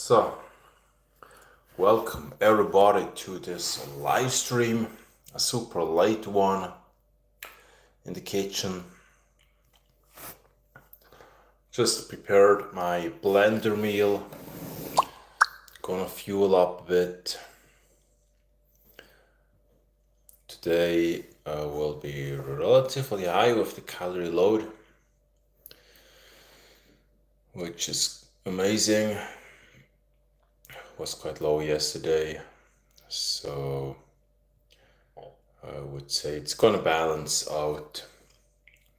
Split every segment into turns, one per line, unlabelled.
So, welcome everybody to this live stream, a super late one in the kitchen. Just prepared my blender meal, gonna fuel up a bit. Today will be relatively high with the calorie load, which is amazing. Was quite low yesterday, so I would say it's gonna balance out.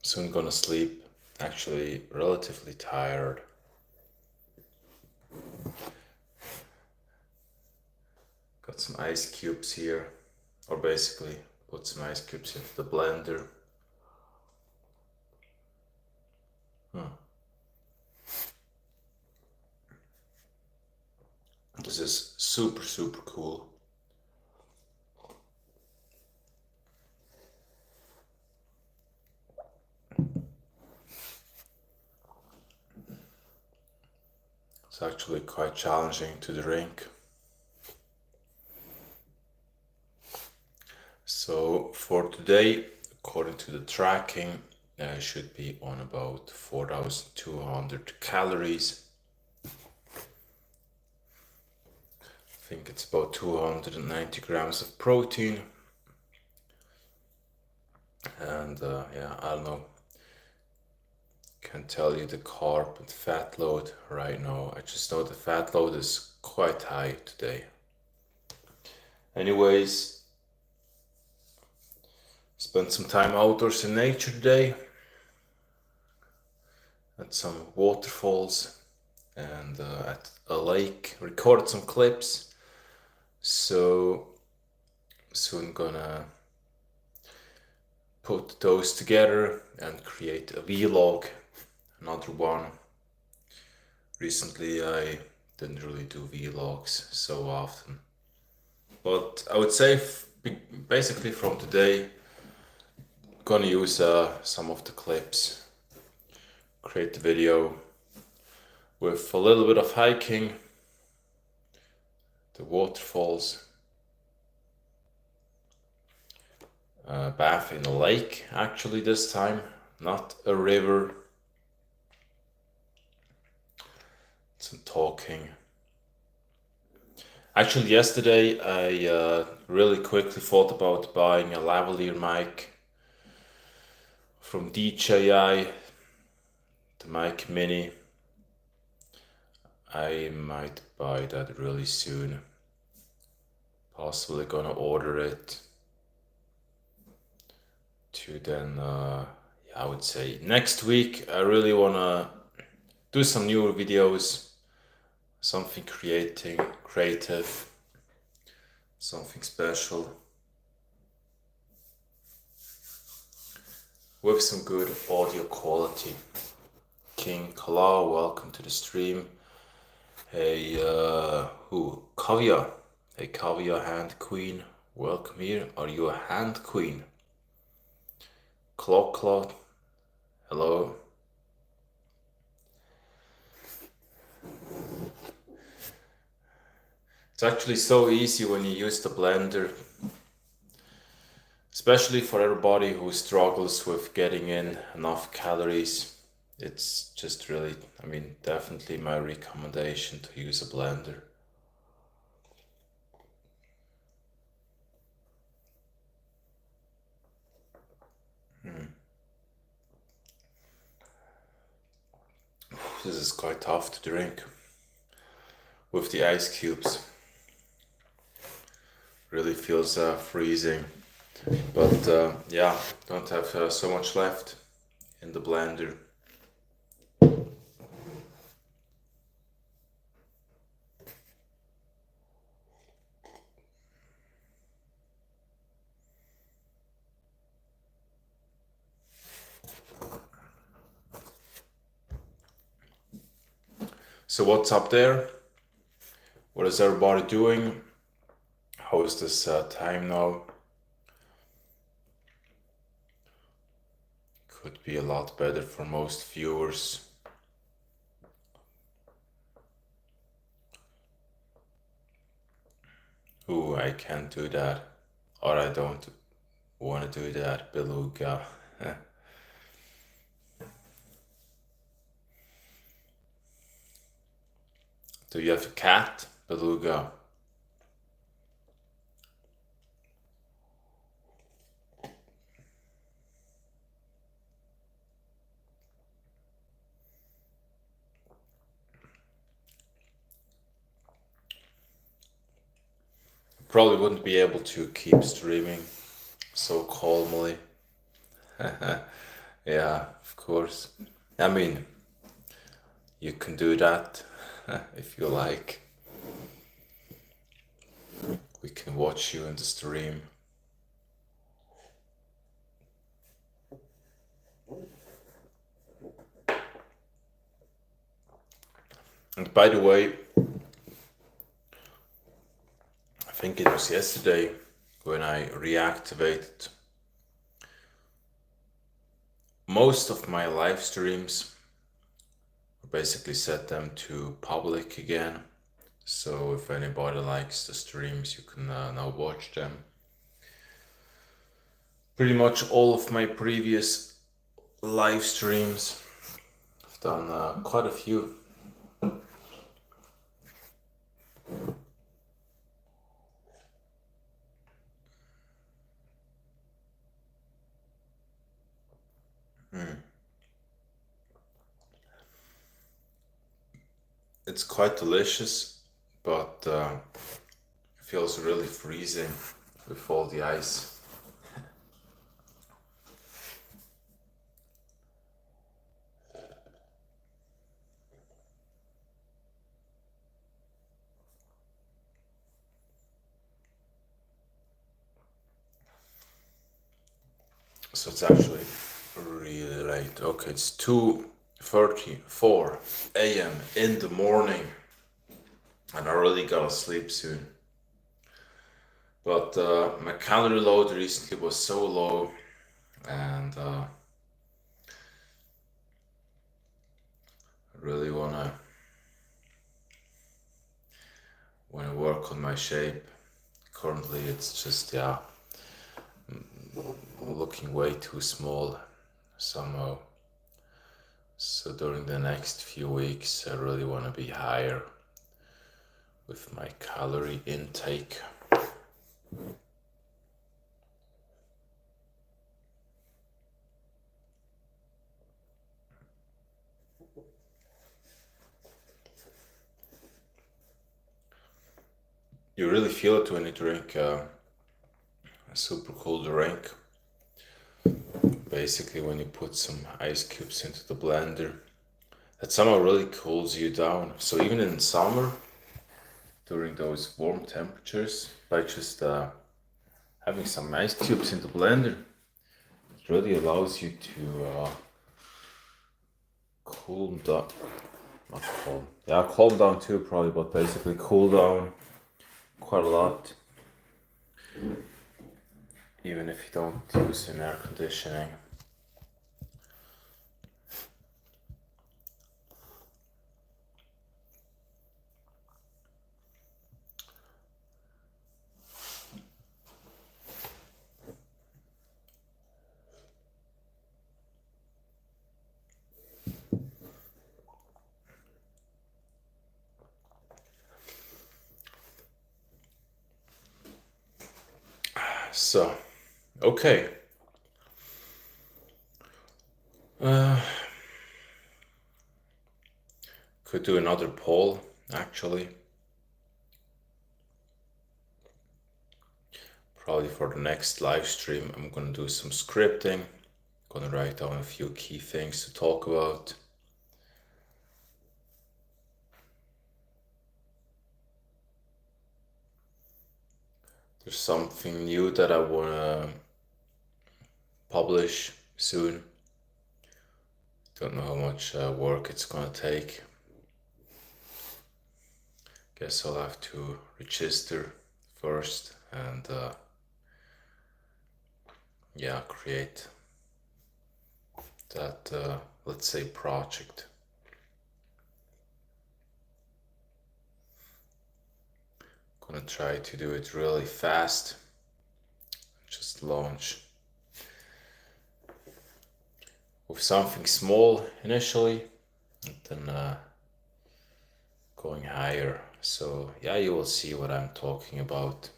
Soon gonna sleep, actually relatively tired. Got some ice cubes here, or basically put some ice cubes into the blender. This is super cool. It's actually quite challenging to drink. So for today, according to the tracking, I should be on about 4,200 calories. I think it's about 290 grams of protein. And yeah, I don't know. Can't tell you the carb and fat load right now. I just know the fat load is quite high today. Anyways, spent some time outdoors in nature today. At some waterfalls and at a lake. Recorded some clips. So soon gonna put those together and create a vlog, another one. Recently I didn't really do vlogs so often, but I would say basically from today gonna use some of the clips, create the video with a little bit of hiking, the waterfalls, bath in a lake actually this time, not a river. Some talking. Actually yesterday I really quickly thought about buying a lavalier mic from DJI, the mic mini. I might buy that really soon. Possibly gonna order it to then I would say next week. I really wanna do some newer videos, something creative, something special with some good audio quality. King Kala, welcome to the stream. Hey, Kavya. Hey, Kavya, hand queen, welcome here. Are you a hand queen? Clock, hello. It's actually so easy when you use the blender, especially for everybody who struggles with getting in enough calories. It's just really, I mean, definitely my recommendation to use a blender. This is quite tough to drink with the ice cubes. Really feels freezing, but yeah, don't have so much left in the blender. So what's up there? What is everybody doing? How is this time now? Could be a lot better for most viewers. Ooh, I can't do that. Or I don't want to do that, beluga. Do you have a cat, beluga? Probably wouldn't be able to keep streaming so calmly. Yeah, of course. I mean, you can do that if you like. We can watch you in the stream. And by the way, I think it was yesterday when I reactivated most of my live streams. Basically set them to public again. So if anybody likes the streams, you can now watch them. Pretty much all of my previous live streams, I've done quite a few. It's quite delicious, but it feels really freezing with all the ice. So it's actually really late. Okay, it's 2:34 a.m. in the morning, and I really gotta sleep soon. But my calorie load recently was so low, and I really wanna work on my shape. Currently, it's just looking way too small somehow. So during the next few weeks, I really want to be higher with my calorie intake. You really feel it when you drink a super cool drink. Basically, when you put some ice cubes into the blender, that somehow really cools you down. So even in summer, during those warm temperatures, by just having some ice cubes in the blender, it really allows you to cool down. Not calm. Yeah, calm down too, probably, but basically cool down quite a lot. Even if you don't use an air conditioning. So, okay. Could do another poll, actually. Probably for the next live stream, I'm gonna do some scripting. Gonna write down a few key things to talk about. There's something new that I wanna publish soon. Don't know how much work it's gonna take. Guess I'll have to register first and yeah, create that, let's say, project. Gonna gonna try to do it really fast. Just launch with something small initially, and then going higher. So yeah, you will see what I'm talking about.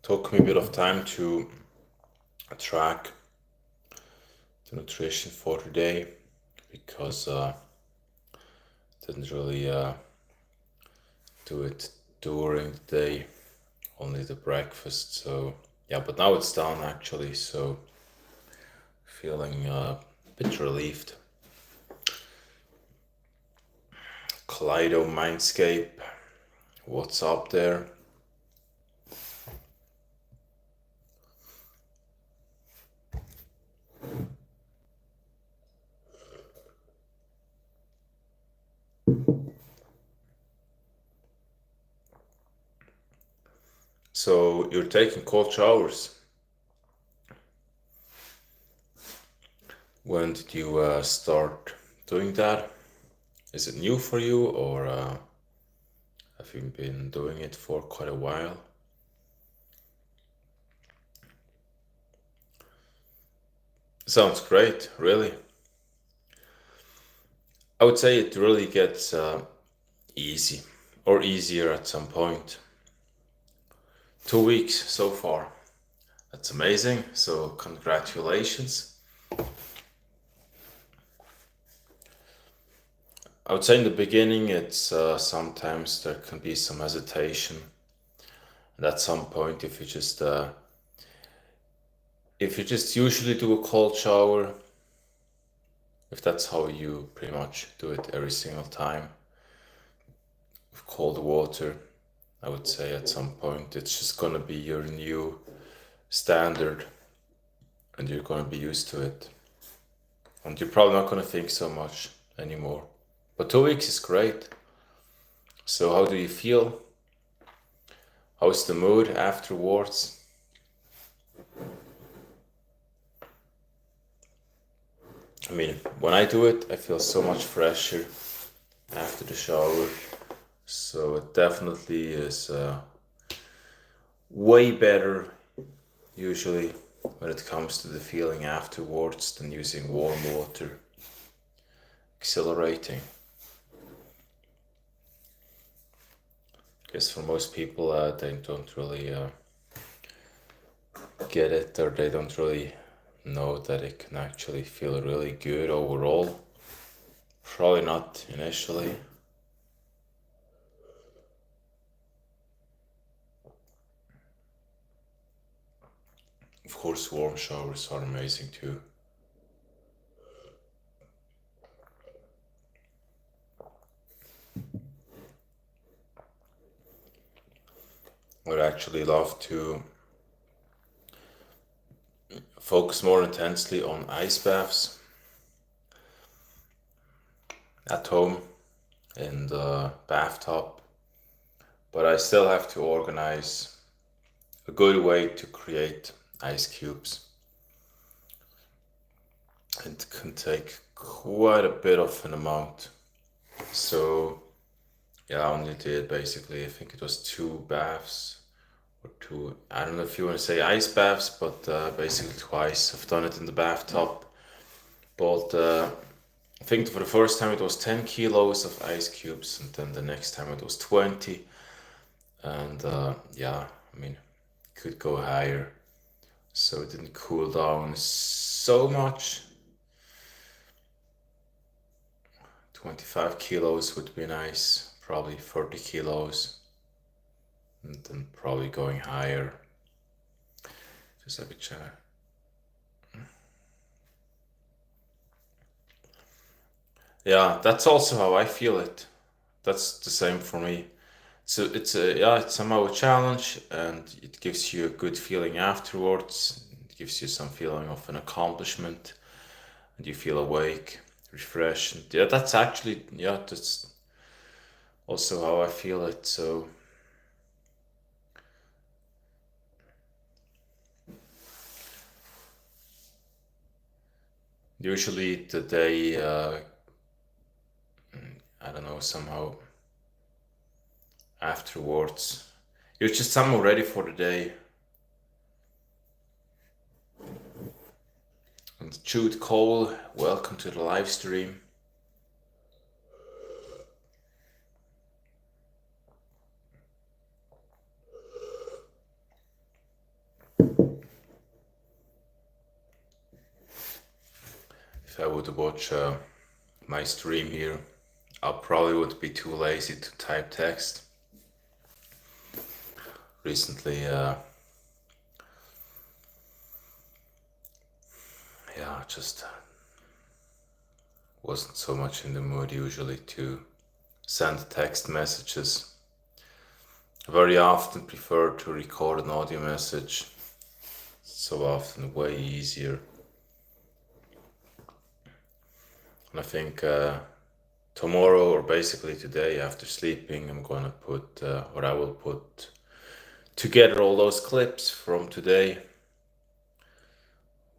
Took me a bit of time to track the nutrition for today because didn't really do it during the day, only the breakfast. So yeah, but now it's done actually, so feeling a bit relieved. Kaleido Mindscape, what's up there? So you're taking cold showers. When did you start doing that? Is it new for you, or have you been doing it for quite a while? Sounds great, really. I would say it really gets easy or easier at some point. 2 weeks so far. That's amazing. So congratulations. I would say in the beginning, it's sometimes there can be some hesitation, and at some point, if you just usually do a cold shower, if that's how you pretty much do it every single time with cold water, I would say at some point it's just gonna be your new standard, and you're gonna be used to it, and you're probably not gonna think so much anymore. But 2 weeks is great. So how do you feel? How's the mood afterwards? I mean, when I do it, I feel so much fresher after the shower. So it definitely is way better usually when it comes to the feeling afterwards than using warm water. Exhilarating. I guess for most people, they don't really get it, or they don't really know that it can actually feel really good overall. Probably not initially. Of course, warm showers are amazing too. I would actually love to focus more intensely on ice baths at home in the bathtub, but I still have to organize a good way to create ice cubes. It can take quite a bit of an amount. So yeah, I only did basically, I think it was 2 baths or two, I don't know if you want to say ice baths, but basically twice. I've done it in the bathtub. But I think for the first time it was 10 kilos of ice cubes, and then the next time it was 20. And yeah, I mean, could go higher. So it didn't cool down so much. 25 kilos would be nice, probably 30 kilos, and then probably going higher. Just have a chat. Yeah, that's also how I feel it. That's the same for me. So it's somehow a challenge, and it gives you a good feeling afterwards. It gives you some feeling of an accomplishment, and you feel awake, refreshed. And yeah, that's also how I feel it. So Usually the day, I don't know, somehow afterwards, you're just somehow ready for the day. And Jude Cole, welcome to the live stream. If I would watch my stream here, I probably would be too lazy to type text. Recently, just wasn't so much in the mood usually to send text messages. I very often prefer to record an audio message. So often way easier. And I think tomorrow, or basically today after sleeping, I'm gonna put, or I will put together all those clips from today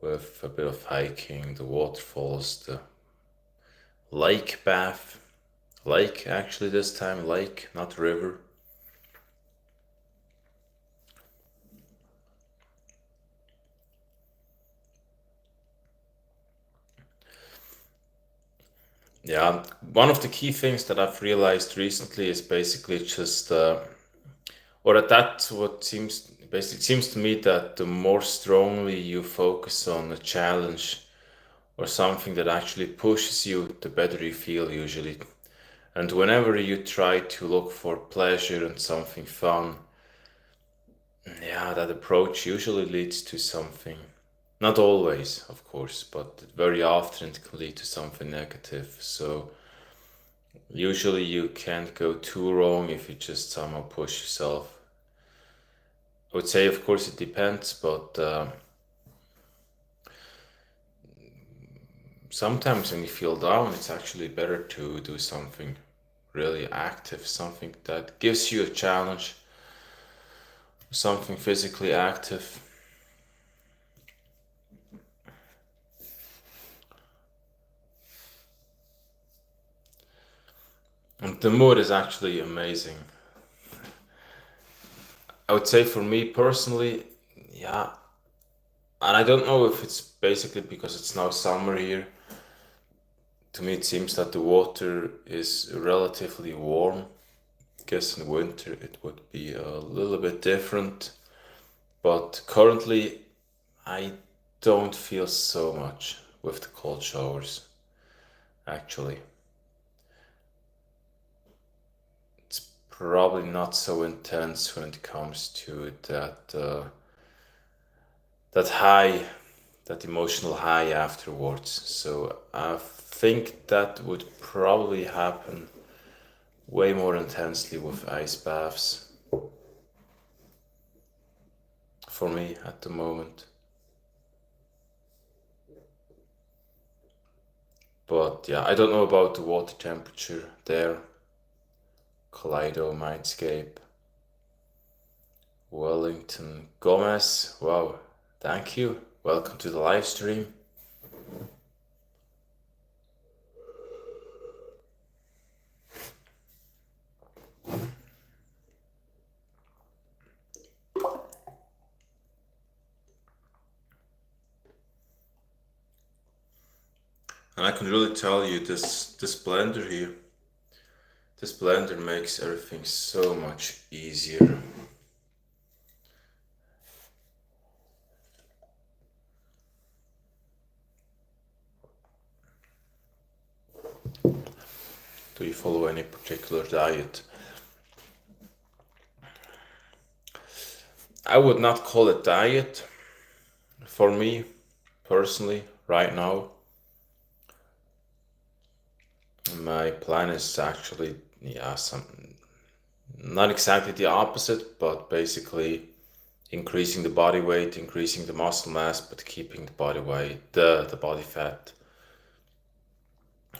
with a bit of hiking, the waterfalls, the lake bath. Lake, actually, this time, lake, not river. Yeah, one of the key things that I've realized recently is basically just, or that's what seems, basically, it seems to me that the more strongly you focus on a challenge or something that actually pushes you, the better you feel usually. And whenever you try to look for pleasure and something fun, yeah, that approach usually leads to something. Not always, of course, but very often it can lead to something negative. So usually you can't go too wrong if you just somehow push yourself. I would say, of course, it depends, but sometimes when you feel down, it's actually better to do something really active, something that gives you a challenge, something physically active. And the mood is actually amazing. I would say for me personally, yeah, and I don't know if it's basically because it's now summer here. To me, it seems that the water is relatively warm. I guess in winter it would be a little bit different, but currently I don't feel so much with the cold showers, actually. It's probably not so intense when it comes to that high, that emotional high afterwards. So I think that would probably happen way more intensely with ice baths for me at the moment. But yeah, I don't know about the water temperature there. Kaleido, Mindscape, Wellington, Gomez. Wow, thank you. Welcome to the live stream. And I can really tell you this blender here, this blender makes everything so much easier. Do you follow any particular diet? I would not call it diet for me personally right now. My plan is actually, yeah, not exactly the opposite, but basically increasing the body weight, increasing the muscle mass, but keeping the body weight, the body fat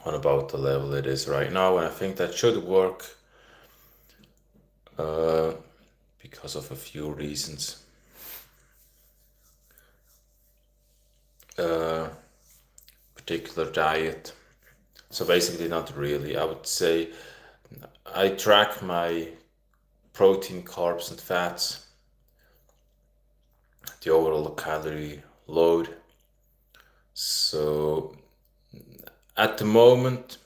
on about the level it is right now. And I think that should work because of a few reasons. particular diet. So basically, not really. I would say I track my protein, carbs, and fats, the overall calorie load. So at the moment,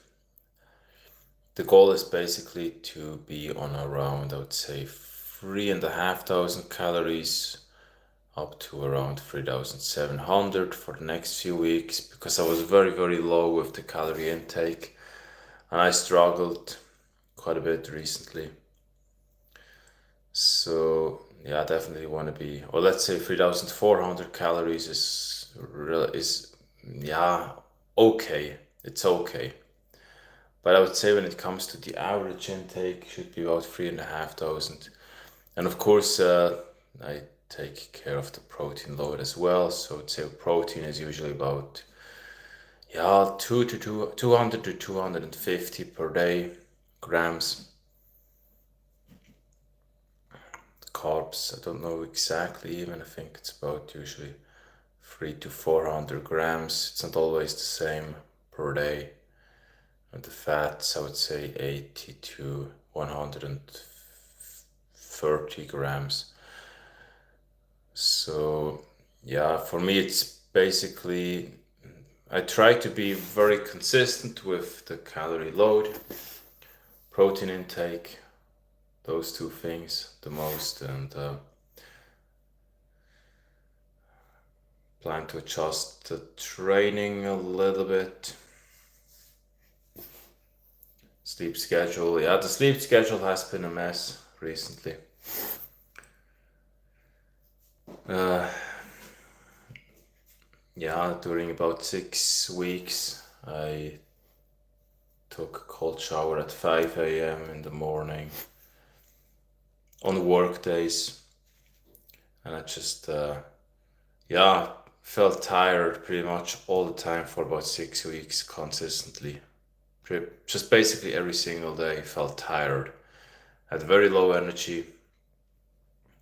the goal is basically to be on around, I would say, 3,500 calories up to around 3,700 for the next few weeks, because I was very, very low with the calorie intake and I struggled quite a bit recently. So yeah, I definitely want to be, or let's say 3,400 calories is yeah, okay. It's okay. But I would say when it comes to the average intake, should be about 3,500. And of course, I take care of the protein load as well. So I'd say protein is usually about, yeah, 200 to 250 per day grams. Carbs, I don't know exactly even. I think it's about usually 300 to 400 grams. It's not always the same per day. And the fats, I would say 80 to 130 grams. So yeah, for me it's basically, I try to be very consistent with the calorie load, protein intake, those two things the most, and plan to adjust the training a little bit. Sleep schedule, yeah, the sleep schedule has been a mess recently. Yeah, during about 6 weeks, I took a cold shower at 5 a.m. in the morning on work days, and I just, yeah, felt tired pretty much all the time for about 6 weeks consistently. Just basically every single day felt tired, had very low energy,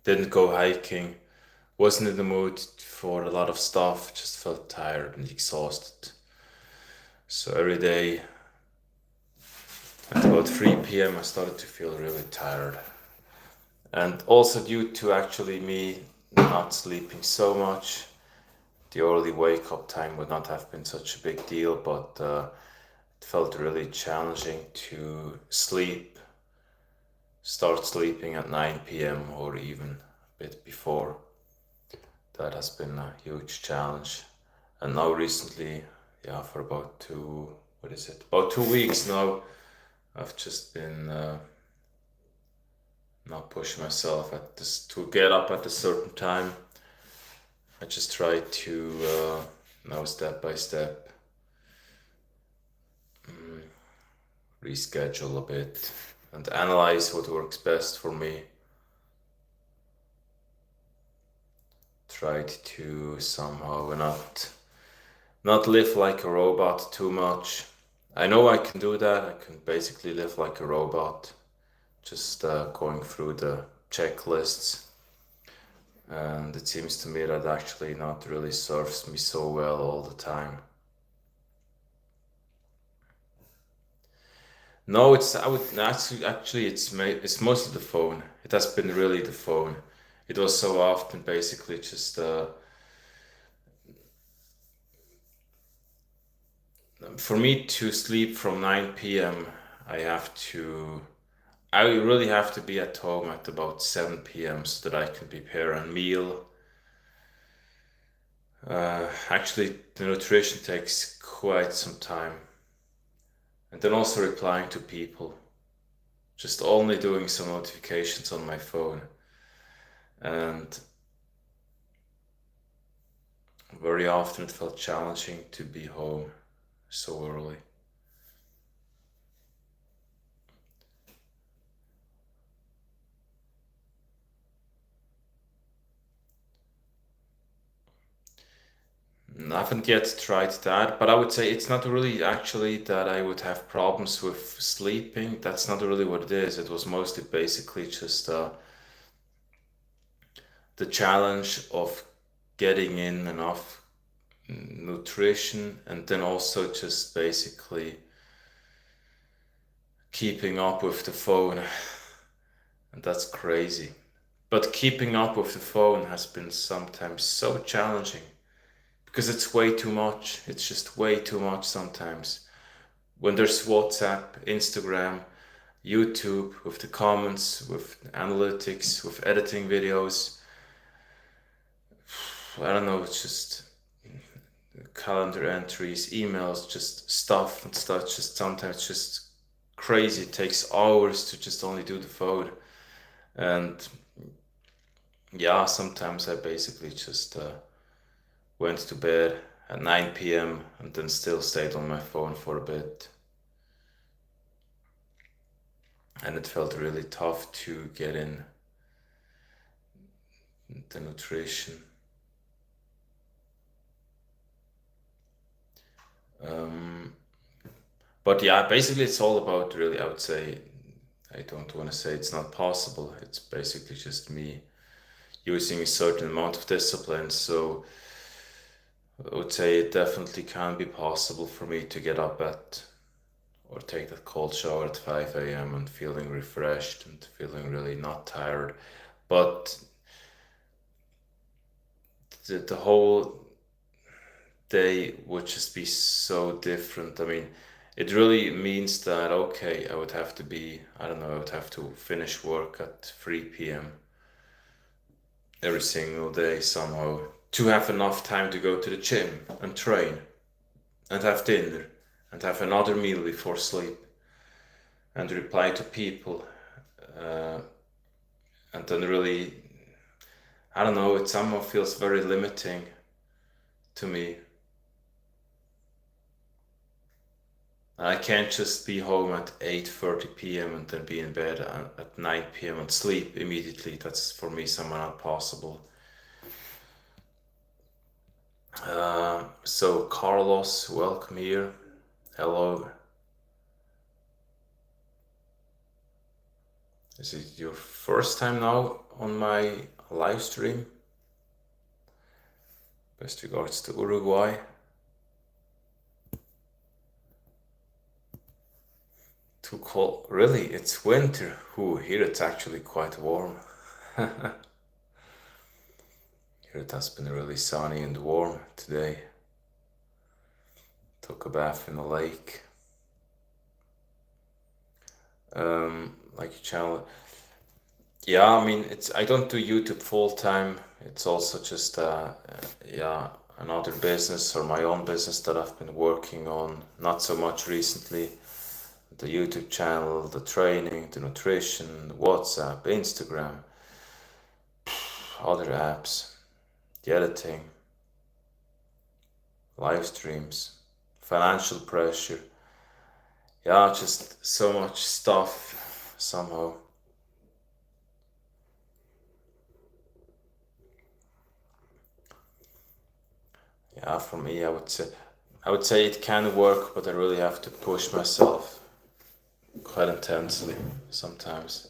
didn't go hiking, wasn't in the mood for a lot of stuff, just felt tired and exhausted. So every day at about 3 p.m. I started to feel really tired. And also due to actually me not sleeping so much, the early wake up time would not have been such a big deal, but it felt really challenging to start sleeping at 9 p.m. or even a bit before. That has been a huge challenge. And now recently, yeah, for about about 2 weeks now, I've just been not pushing myself at this to get up at a certain time. I just try to now step by step reschedule a bit and analyze what works best for me. Tried to somehow not live like a robot too much. I know I can do that. I can basically live like a robot, just going through the checklists. And it seems to me that actually not really serves me so well all the time. No, I would actually it's mostly the phone. It has been really the phone. It was so often basically just for me to sleep from 9 p.m. I really have to be at home at about 7 p.m. so that I can prepare a meal. Actually, the nutrition takes quite some time. And then also replying to people. Just only doing some notifications on my phone. And very often it felt challenging to be home so early. I haven't yet tried that, but I would say it's not really actually that I would have problems with sleeping. That's not really what it is. It was mostly basically just the challenge of getting in enough nutrition, and then also just basically keeping up with the phone. And that's crazy. But keeping up with the phone has been sometimes so challenging because it's way too much. It's just way too much sometimes. When there's WhatsApp, Instagram, YouTube, with the comments, with analytics, with editing videos, I don't know, it's just calendar entries, emails, just stuff and stuff. Just sometimes just crazy. It takes hours to just only do the phone. And yeah, sometimes I basically just went to bed at 9 p.m. and then still stayed on my phone for a bit. And it felt really tough to get in the nutrition. But yeah, basically it's all about really, I would say, I don't want to say it's not possible. It's basically just me using a certain amount of discipline. So I would say it definitely can be possible for me to get up at or take that cold shower at 5 a.m. and feeling refreshed and feeling really not tired. But the whole day would just be so different. I mean, it really means that, okay, I would have to be, I don't know, I would have to finish work at 3 p.m. every single day somehow to have enough time to go to the gym and train and have dinner and have another meal before sleep and reply to people. Uh, and then really, I don't know, it somehow feels very limiting to me. I can't just be home at 8:30 p.m. and then be in bed at 9 p.m. and sleep immediately. That's for me somehow not possible. So Carlos, welcome here. Hello. Is it your first time now on my live stream? Best regards to Uruguay. Too cold. Really? It's winter. Ooh, here it's actually quite warm. Here it has been really sunny and warm today. Took a bath in the lake. Like your channel. Yeah, I mean, I don't do YouTube full time. It's also just yeah, another business or my own business that I've been working on. Not so much recently. The YouTube channel, the training, the nutrition, WhatsApp, Instagram, other apps, the editing, live streams, financial pressure. Yeah, just so much stuff somehow. Yeah, for me, I would say it can work, but I really have to push myself quite intensely sometimes.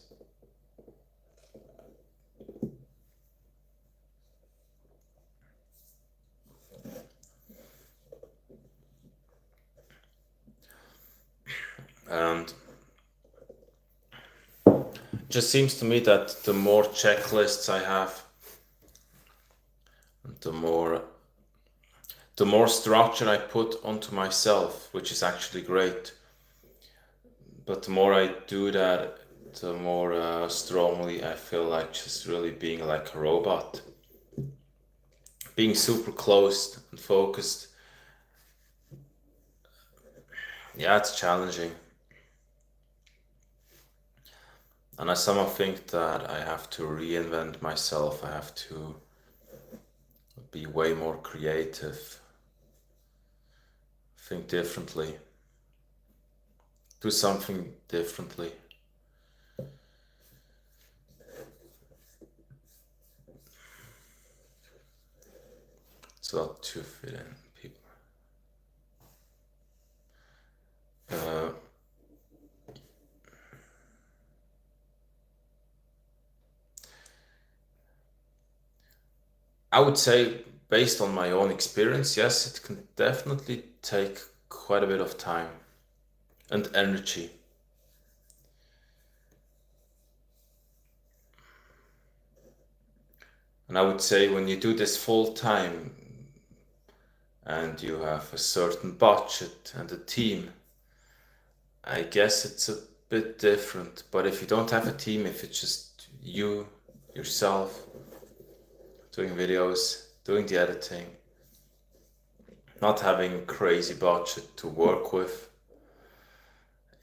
And it just seems to me that the more checklists I have, the more structure I put onto myself, which is actually great. But the more I do that, the more strongly I feel like just really being like a robot, being super closed and focused. Yeah, it's challenging. And I somehow think that I have to reinvent myself. I have to be way more creative, think differently, do something differently. It's not to fit in people. I would say based on my own experience, yes, it can definitely take quite a bit of time and energy. And I would say when you do this full time and you have a certain budget and a team, I guess it's a bit different. But if you don't have a team, if it's just you, yourself, doing videos, doing the editing, not having a crazy budget to work with,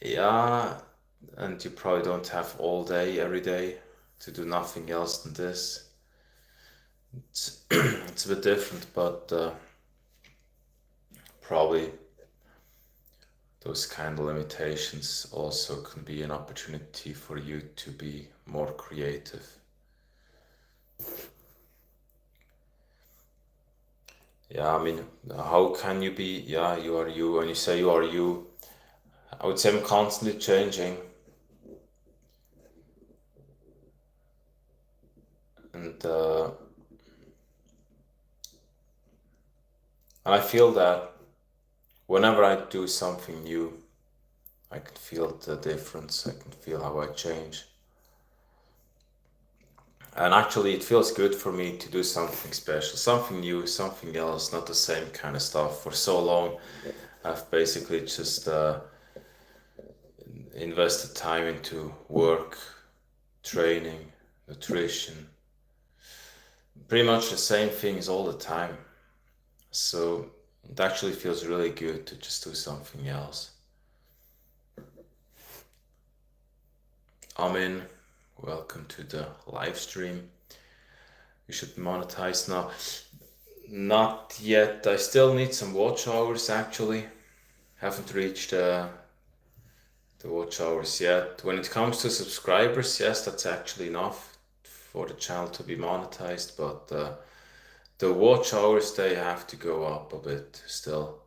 yeah, and you probably don't have all day, every day to do nothing else than this. It's, it's a bit different, but probably those kind of limitations also can be an opportunity for you to be more creative. Yeah, I mean, how can you be, yeah, you are you, and you say you are you. I would say I'm constantly changing. And I feel that whenever I do something new, I can feel the difference. I can feel how I change. And actually, it feels good for me to do something special, something new, something else, not the same kind of stuff. For so long, I've basically just invested time into work, training, nutrition, pretty much the same things all the time. So it actually feels really good to just do something else. Amin, welcome to the live stream. You should monetize now. Not yet. I still need some watch hours actually. Haven't reached the watch hours yet. When it comes to subscribers, yes, that's actually enough for the channel to be monetized, but the watch hours, they have to go up a bit still.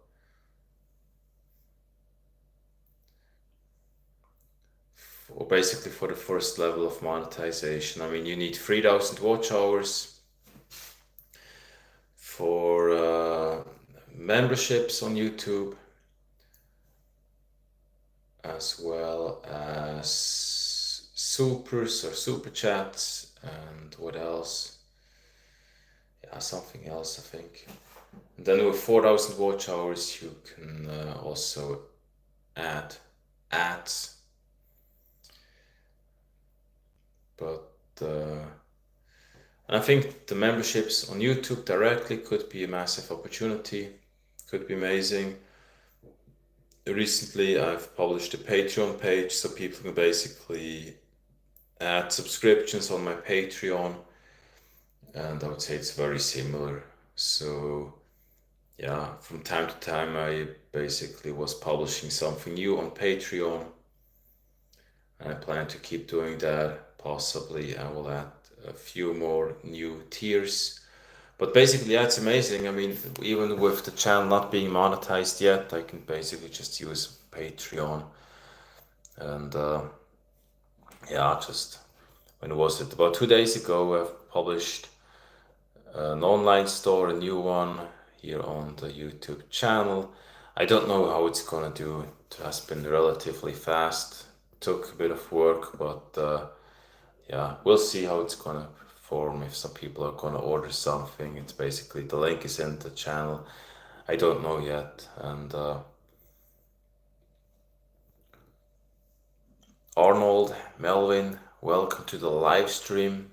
Or basically for the first level of monetization. I mean, you need 3,000 watch hours for memberships on YouTube, as well as supers or super chats, and what else? Yeah, something else, I think. And then with 4,000 watch hours, you can also add ads. But I think the memberships on YouTube directly could be a massive opportunity, could be amazing. Recently, I've published a Patreon page so people can basically add subscriptions on my Patreon, and I would say it's very similar. So yeah, from time to time I basically was publishing something new on Patreon, and I plan to keep doing that. Possibly I will add a few more new tiers. But basically, yeah, it's amazing. I mean, even with the channel not being monetized yet, I can basically just use Patreon. And yeah, just when was it? About 2 days ago, I've published an online store, a new one here on the YouTube channel. I don't know how it's gonna do. It has been relatively fast. Took a bit of work, but yeah, we'll see how it's gonna perform. If some people are gonna order something, it's basically the link is in the channel. I don't know yet. And Arnold, Melvin, welcome to the live stream.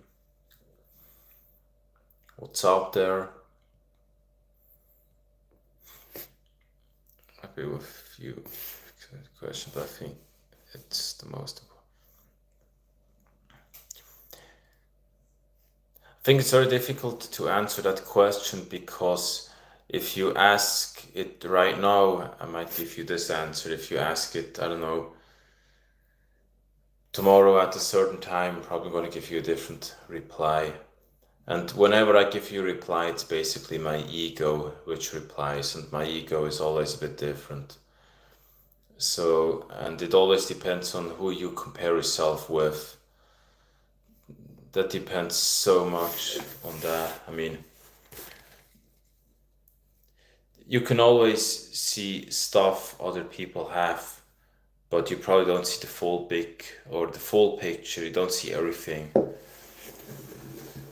What's up there? Happy with a few questions, but I think it's the most important. I think it's very difficult to answer that question because if you ask it right now, I might give you this answer. If you ask it, I don't know, tomorrow at a certain time, I'm probably going to give you a different reply. And whenever I give you a reply, it's basically my ego which replies, and my ego is always a bit different. So, and it always depends on who you compare yourself with. That depends so much on that. I mean, you can always see stuff other people have, but you probably don't see the full big or the full picture. You don't see everything.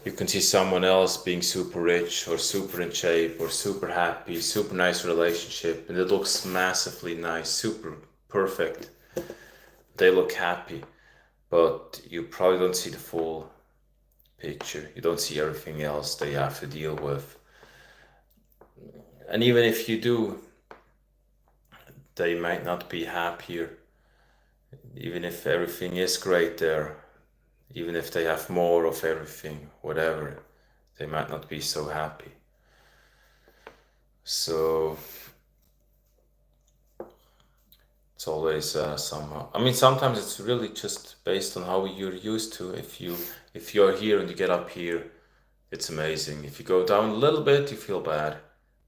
You can see someone else being super rich or super in shape or super happy, super nice relationship, and it looks massively nice, super perfect. They look happy, but you probably don't see the full picture. You don't see everything else they have to deal with. And even if you do, they might not be happier. Even if everything is great there, even if they have more of everything, whatever, they might not be so happy. So it's always somehow. I mean, sometimes it's really just based on how you're used to. If you're here and you get up here, it's amazing. If you go down a little bit, you feel bad,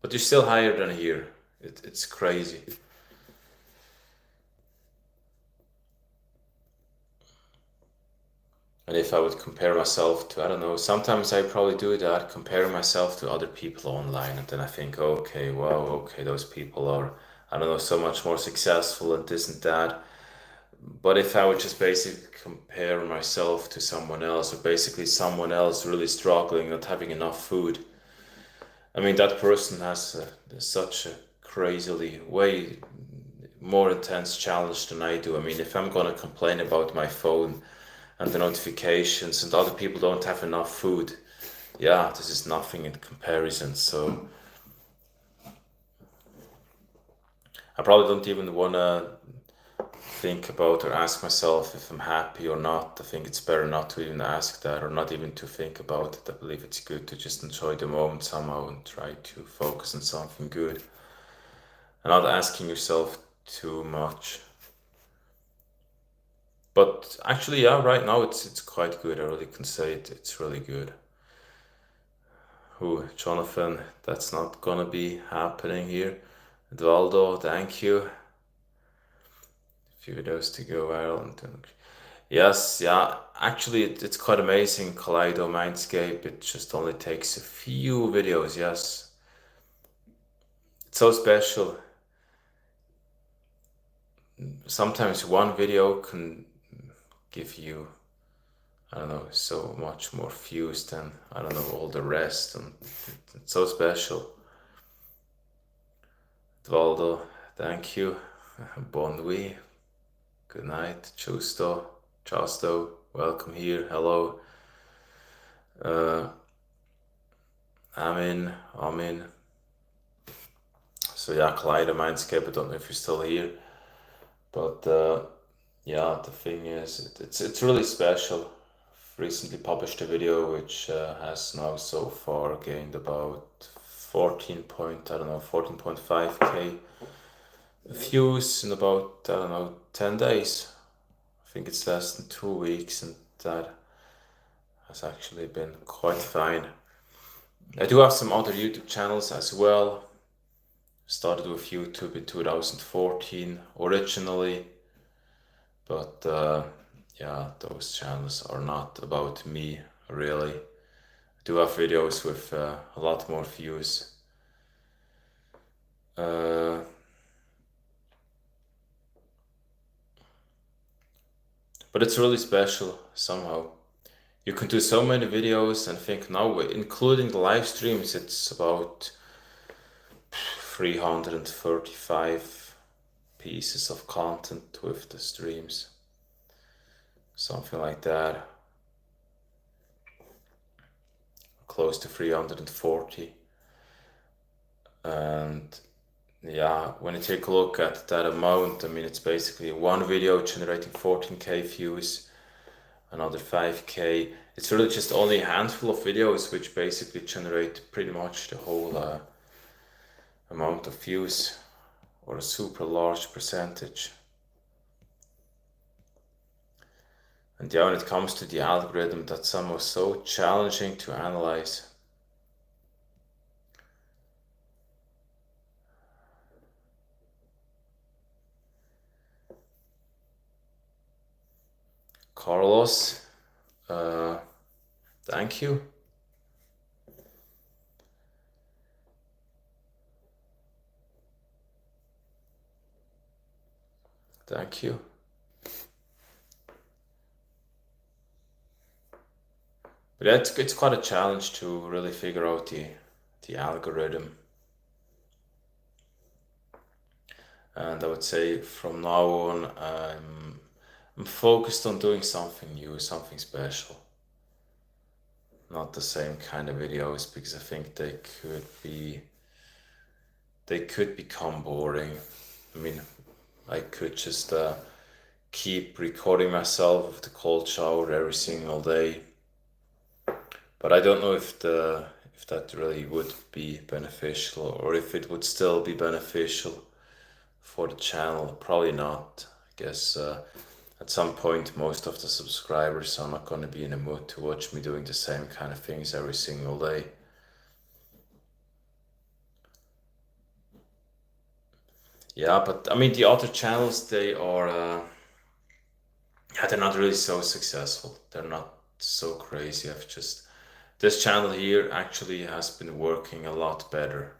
but you're still higher than here. It's crazy. And if I would compare myself to, I don't know, sometimes I probably do that, compare myself to other people online, and then I think, okay, wow, okay, those people are, I don't know, so much more successful and this and that. But if I would just basically compare myself to someone else, or basically someone else really struggling, not having enough food, I mean, that person has such a crazily way more intense challenge than I do. I mean, if I'm gonna complain about my phone and the notifications and other people don't have enough food, yeah, this is nothing in comparison. So I probably don't even wanna think about or ask myself if I'm happy or not. I think it's better not to even ask that or not even to think about it. I believe it's good to just enjoy the moment somehow and try to focus on something good and not asking yourself too much. But actually, yeah, right now it's quite good. I really can say it's really good. Ooh, Jonathan, that's not gonna be happening here. Eduardo, thank you. A few videos to go viral. Yes, yeah. Actually, it's quite amazing. Kaleido Mindscape. It just only takes a few videos. Yes, it's so special. Sometimes one video can give you, I don't know, so much more views than, I don't know, all the rest, and it's so special. Dvaldo, thank you. Bon nuit. Good night. Justo, welcome here. Hello. Amin. So yeah, Kaleido Mindscape, I don't know if you're still here. But yeah, the thing is, it's really special. Recently published a video which has now so far gained about 14.5k views in about, I don't know, 10 days. I think it's less than 2 weeks, and that has actually been quite fine. I do have some other YouTube channels as well. Started with YouTube in 2014 originally, but yeah, those channels are not about me really. I do have videos with a lot more views. But it's really special somehow. You can do so many videos and think now, including the live streams, it's about 335 pieces of content with the streams. Something like that. Close to 340. And yeah, when you take a look at that amount, I mean, it's basically one video generating 14k views, another 5k. It's really just only a handful of videos which basically generate pretty much the whole amount of views, or a super large percentage. And yeah, when it comes to the algorithm, that's somehow so challenging to analyze. Carlos, thank you. Thank you. But yeah, it's quite a challenge to really figure out the algorithm. And I would say from now on, I'm focused on doing something new, something special. Not the same kind of videos, because I think they could become boring. I mean, I could just keep recording myself with the cold shower every single day. But I don't know if that really would be beneficial, or if it would still be beneficial for the channel. Probably not. I guess at some point most of the subscribers are not going to be in the mood to watch me doing the same kind of things every single day. Yeah, but I mean the other channels, they are yeah, they're not really so successful. They're not so crazy. This channel here actually has been working a lot better.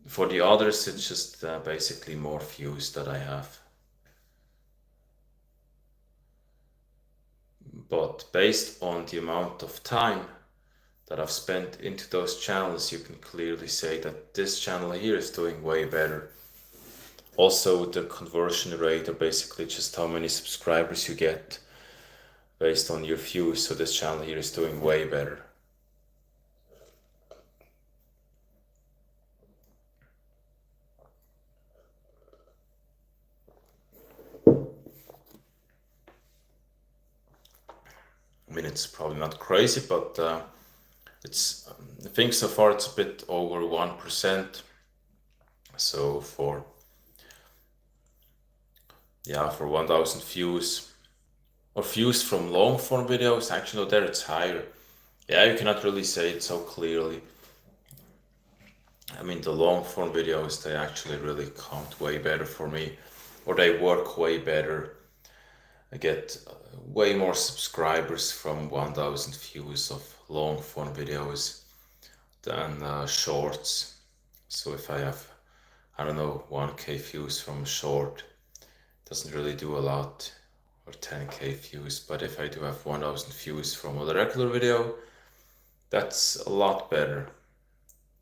For the others, it's just basically more views that I have. But based on the amount of time that I've spent into those channels, you can clearly say that this channel here is doing way better. Also, the conversion rate, or basically just how many subscribers you get based on your views. So this channel here is doing way better. I mean, it's probably not crazy, but I think so far it's a bit over 1%. So for 1,000 views, or views from long form videos, actually no, there it's higher. Yeah, you cannot really say it so clearly. I mean, the long form videos, they actually really count way better for me, or they work way better. I get way more subscribers from 1,000 views of long form videos than shorts. So if I have, I don't know, 1K views from a short, doesn't really do a lot, or 10K views. But if I do have 1,000 views from a regular video, that's a lot better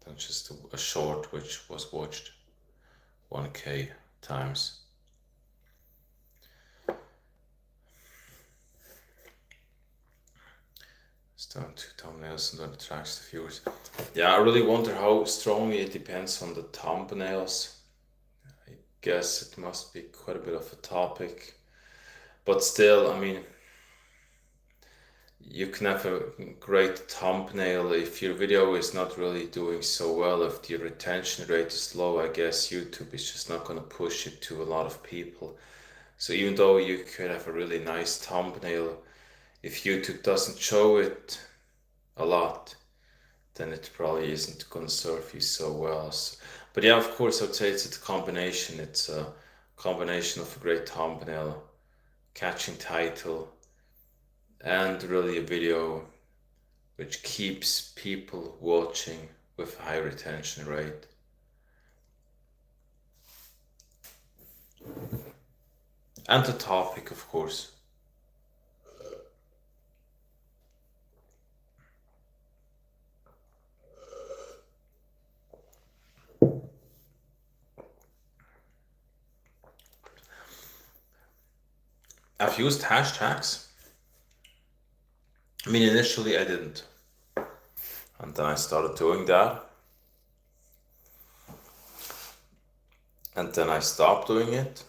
than just a short which was watched 1K times. Down to thumbnails and then attracts the viewers. Yeah, I really wonder how strongly it depends on the thumbnails. I guess it must be quite a bit of a topic. But still, I mean, you can have a great thumbnail if your video is not really doing so well. If the retention rate is low, I guess YouTube is just not going to push it to a lot of people. So even though you could have a really nice thumbnail, if YouTube doesn't show it a lot, then it probably isn't going to serve you so well. But yeah, of course, I would say it's a combination. It's a combination of a great thumbnail, catching title, and really a video which keeps people watching with a high retention rate. And the topic, of course. I've used hashtags. I mean, initially I didn't. And then I started doing that. And then I stopped doing it.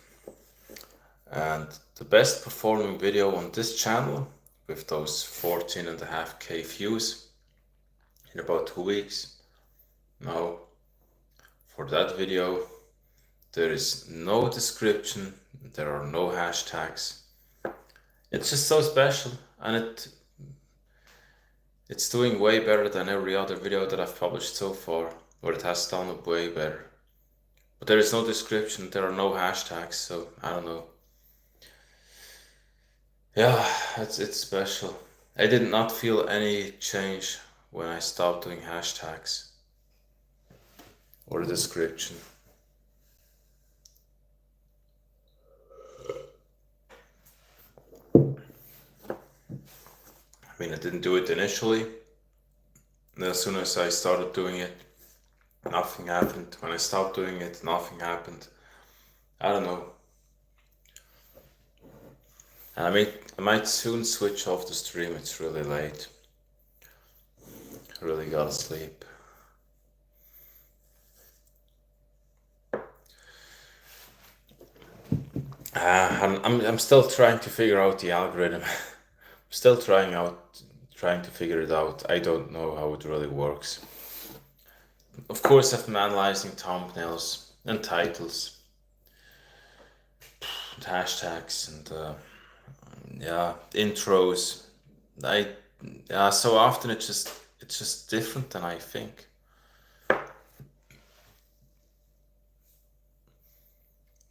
And the best performing video on this channel, with those 14.5K views in about 2 weeks. Now, for that video, there is no description, there are no hashtags. It's just so special, and it's doing way better than every other video that I've published so far, or it has done way better. But there is no description, there are no hashtags, so I don't know. Yeah, it's special. I did not feel any change when I stopped doing hashtags or the description. I mean, I didn't do it initially. And as soon as I started doing it, nothing happened. When I stopped doing it, nothing happened. I don't know. And I might soon switch off the stream. It's really late. I really gotta sleep. I'm still trying to figure out the algorithm. I'm still trying to figure it out. I don't know how it really works. Of course, I've been analyzing thumbnails and titles, and hashtags, and yeah, intros. I Yeah, so often it's just different than I think.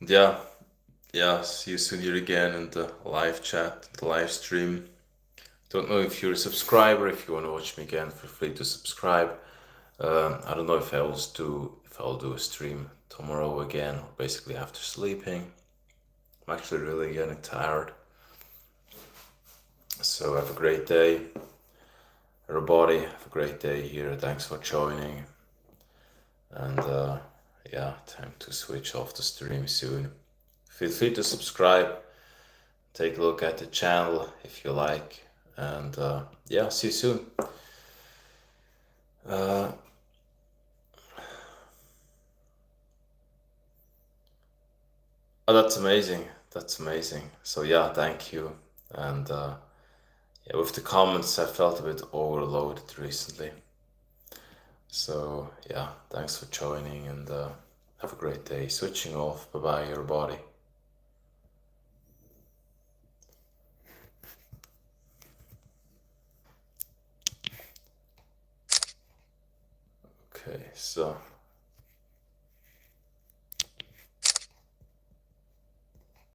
Yeah, yeah. See you soon here again in the live chat, the live stream. Don't know if you're a subscriber. If you want to watch me again, feel free to subscribe. I don't know if I'll do a stream tomorrow again, or basically after sleeping. I'm actually really getting tired. So have a great day, everybody. Have a great day here. Thanks for joining. And yeah, time to switch off the stream soon. Feel free to subscribe. Take a look at the channel if you like. And yeah, see you soon. Oh, that's amazing. That's amazing. So yeah, thank you. And yeah, with the comments, I felt a bit overloaded recently. So yeah, thanks for joining and have a great day. Switching off. Bye bye, everybody. Okay, so.